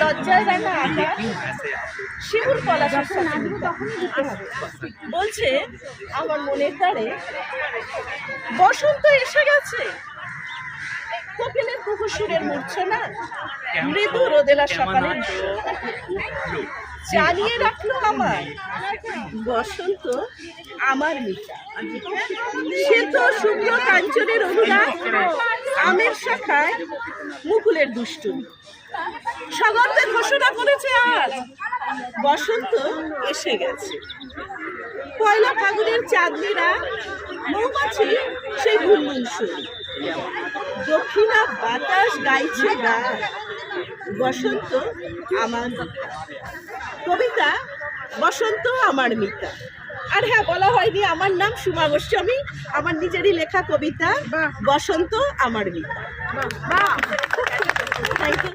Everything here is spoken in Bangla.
লজ্জায় রাঙা আকাশ শিমুল পলাশের বলছে আমার মনের দ্বারে বসন্ত এসে গেছে। কোকিলের কুহু সুরের মূর্ছনা মৃদু রোদেলা সকালের জানিয়ে রাখলো আমার বসন্ত আমার মিতা। সে তো শুভ্র কাঞ্চনের অনুরাগ, আমের শাখায় মুকুলের দুষ্টুমি। সাগরদের ঘোষণা করেছে আজ বসন্ত এসে গেছে। পয়লা ফাগুনের চাঁদনিরা মৌমাছি সেই গুনগুন সুর, দক্ষিণা বাতাস গাইছে গান বসন্ত আমার কবিতা বসন্ত আমার মিতা। আর হ্যাঁ, বলা হয়নি আমার নাম সুমা গোস্বামী, আমার নিজেরই লেখা কবিতা বসন্ত আমার মিতা। Thank you.